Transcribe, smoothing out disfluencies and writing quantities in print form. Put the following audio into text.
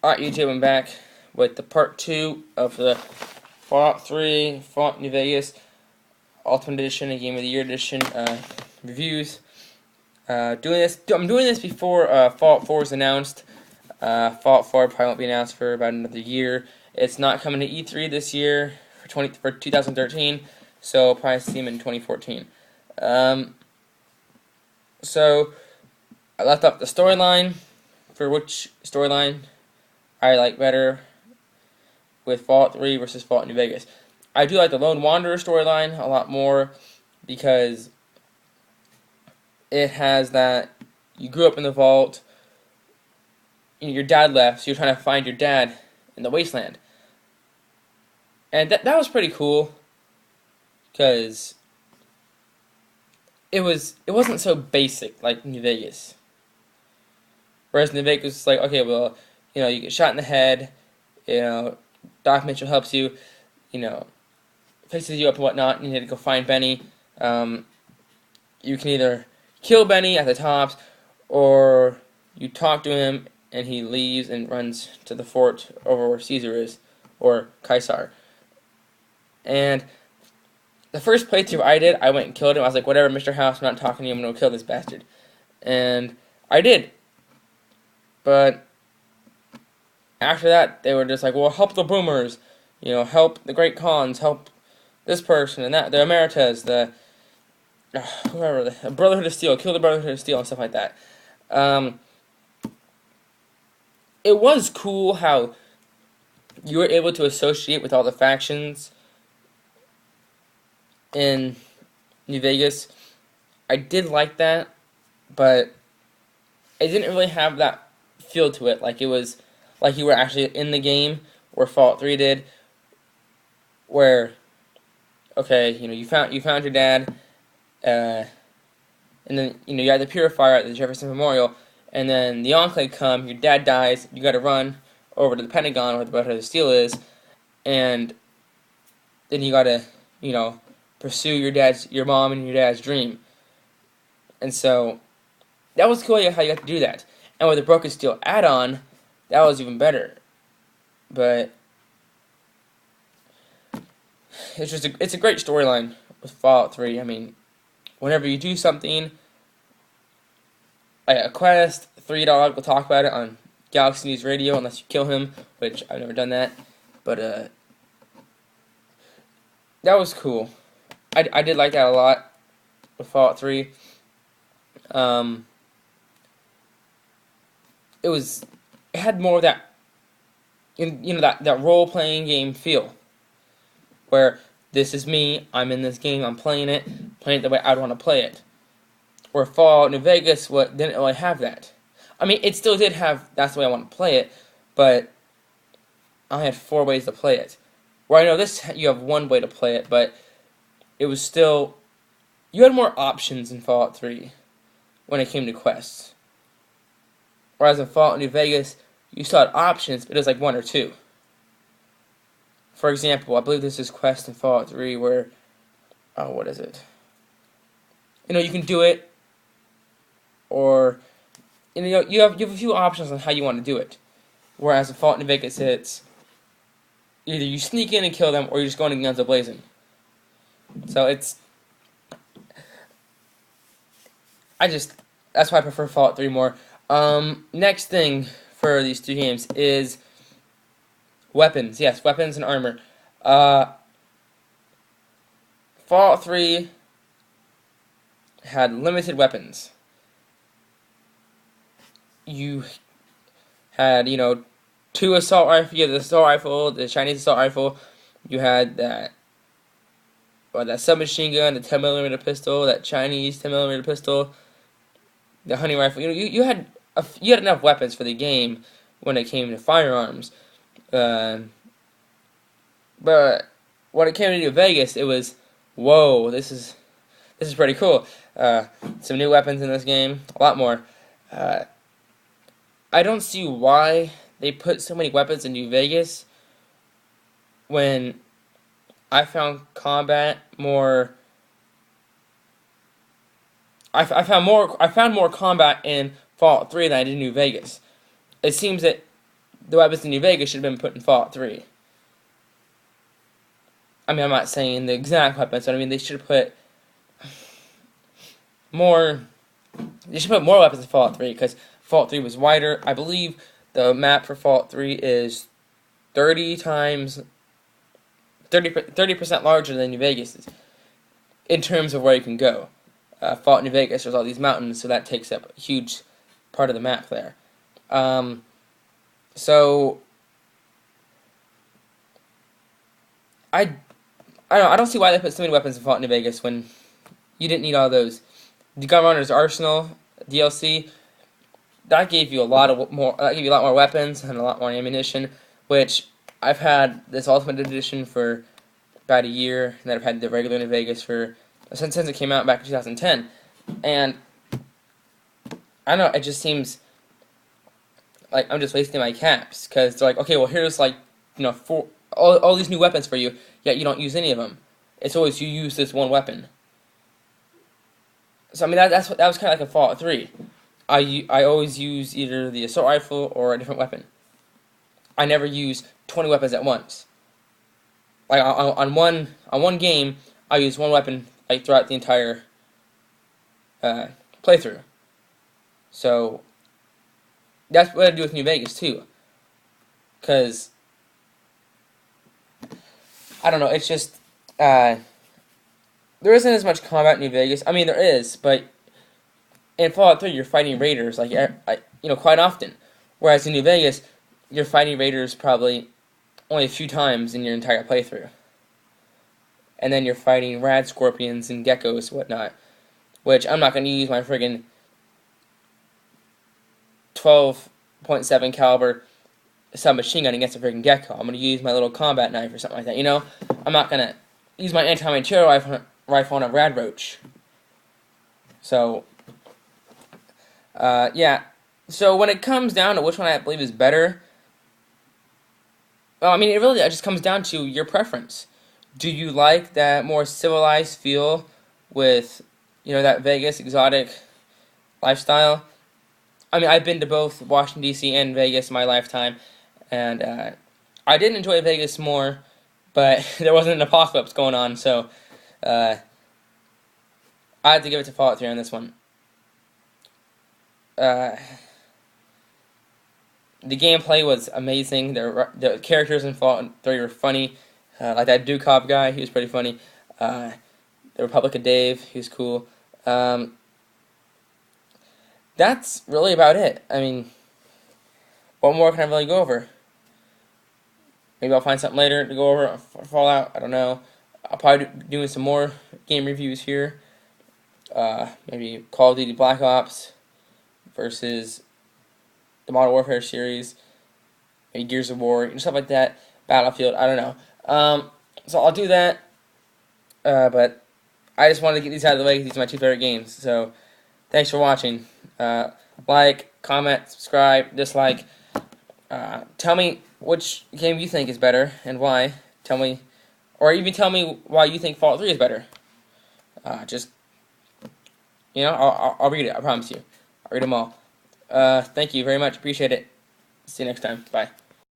Alright, YouTube, I'm back with the part 2 of the Fallout 3, Fallout New Vegas, Ultimate Edition and Game of the Year Edition reviews. I'm doing this before Fallout 4 is announced. Fallout 4 probably won't be announced for about another year. It's not coming to E3 this year for 2013, so I'll probably see them in 2014. So I left off the storyline. For which storyline I like better with Fallout 3 versus Fallout New Vegas. I do like the Lone Wanderer storyline a lot more because it has that you grew up in the vault, your dad left, so you're trying to find your dad in the wasteland. And that was pretty cool because it wasn't so basic like New Vegas. Whereas New Vegas is like, okay, well, you get shot in the head, Doc Mitchell helps you, fixes you up and whatnot, and you need to go find Benny. You can either kill Benny at the tops, or you talk to him, and he leaves and runs to the fort over where Caesar is, or Caesar. And the first playthrough I did, I went and killed him. I was like, whatever, Mr. House, I'm not talking to you, I'm going to kill this bastard. And I did. But after that, they were just like, well, help the boomers, help the Great Khans, help this person and that, the Emeritus, the whoever, the Brotherhood of Steel, kill the Brotherhood of Steel and stuff like that. It was cool how you were able to associate with all the factions in New Vegas. I did like that, but it didn't really have that feel to it, like it was like you were actually in the game, where Fallout 3 did, where, okay, you found your dad, and then, you had the Purifier at the Jefferson Memorial, and then the Enclave come, your dad dies, you gotta run over to the Pentagon, where the Brotherhood of Steel is, and then you gotta, pursue your mom and your dad's dream. And so, that was cool how you got to do that. And with the Broken Steel add-on, that was even better. But it's a great storyline with Fallout 3. I mean, whenever you do something, like a quest, 3-Dog will talk about it on Galaxy News Radio, unless you kill him, which I've never done that. But that was cool. I did like that a lot with Fallout 3. It had more of that, that role-playing game feel, where this is me, I'm in this game, I'm playing it the way I'd want to play it. Where Fallout New Vegas didn't really have that. I mean, it still did have, that's the way I want to play it, but I had 4 ways to play it. Where I know this, you have 1 way to play it, but it was still, you had more options in Fallout 3 when it came to quests. Whereas in Fallout New Vegas, you still had options, but it was like 1 or 2. For example, I believe this is quest in Fallout 3 where, what is it? You can do it, or, you have a few options on how you want to do it. Whereas in Fallout New Vegas, it's either you sneak in and kill them, or you're just going in guns a-blazing. So that's why I prefer Fallout 3 more. Next thing for these 2 games is weapons. Yes, weapons and armor. Fallout 3 had limited weapons. You had, 2 assault rifles. You had the assault rifle, the Chinese assault rifle. You had that submachine gun, the 10mm pistol, that Chinese 10mm pistol, the hunting rifle. You had enough weapons for the game when it came to firearms. But when it came to New Vegas, it was, whoa, this is pretty cool. Some new weapons in this game, a lot more. I don't see why they put so many weapons in New Vegas when I found combat more. I found more combat in Fallout 3 than I did in New Vegas. It seems that the weapons in New Vegas should have been put in Fallout 3. I mean, I'm not saying the exact weapons, but I mean, they should have put more. They should put more weapons in Fallout 3 because Fallout 3 was wider. I believe the map for Fallout 3 is 30% larger than New Vegas is in terms of where you can go. Fallout New Vegas, there's all these mountains, so that takes up a huge part of the map there. So I don't see why they put so many weapons in Fallout New Vegas when you didn't need all those. The Gunrunner's Arsenal DLC that gave you a lot more weapons and a lot more ammunition, which I've had this Ultimate Edition for about a year, and then I've had the regular New Vegas for since it came out back in 2010, and I don't know, it just seems like I'm just wasting my caps because they're like, okay, well here's like for all these new weapons for you, yet you don't use any of them. It's always you use this one weapon. So I mean that was kind of like a Fallout 3. I always use either the assault rifle or a different weapon. I never use 20 weapons at once. Like on one game, I use one weapon like throughout the entire playthrough. So that's what I do with New Vegas too. Cause I don't know, it's just there isn't as much combat in New Vegas. I mean there is, but in Fallout 3 you're fighting raiders like quite often. Whereas in New Vegas you're fighting raiders probably only a few times in your entire playthrough. And then you're fighting rad scorpions and geckos and whatnot. Which I'm not going to use my friggin' 12.7 caliber submachine gun against a friggin' gecko. I'm going to use my little combat knife or something like that, I'm not going to use my anti-material rifle on a rad roach. So, yeah. So when it comes down to which one I believe is better, well, I mean, it really just comes down to your preference. Do you like that more civilized feel with, that Vegas exotic lifestyle? I mean, I've been to both Washington, D.C. and Vegas in my lifetime, and I did enjoy Vegas more, but there wasn't an apocalypse going on, so I had to give it to Fallout 3 on this one. The gameplay was amazing. The characters in Fallout 3 were funny. Like that Dukov guy, he was pretty funny. The Republic of Dave, he was cool. That's really about it. I mean, what more can I really go over? Maybe I'll find something later to go over for Fallout. I don't know. I'll probably be doing some more game reviews here. Maybe Call of Duty Black Ops versus the Modern Warfare series, maybe Gears of War, stuff like that. Battlefield, I don't know. So I'll do that. But I just wanted to get these out of the way because these are my two favorite games. So thanks for watching. Like, comment, subscribe, dislike. Tell me which game you think is better and why. Tell me, or even tell me why you think Fallout 3 is better. I'll read it. I promise you. I'll read them all. Thank you very much. Appreciate it. See you next time. Bye.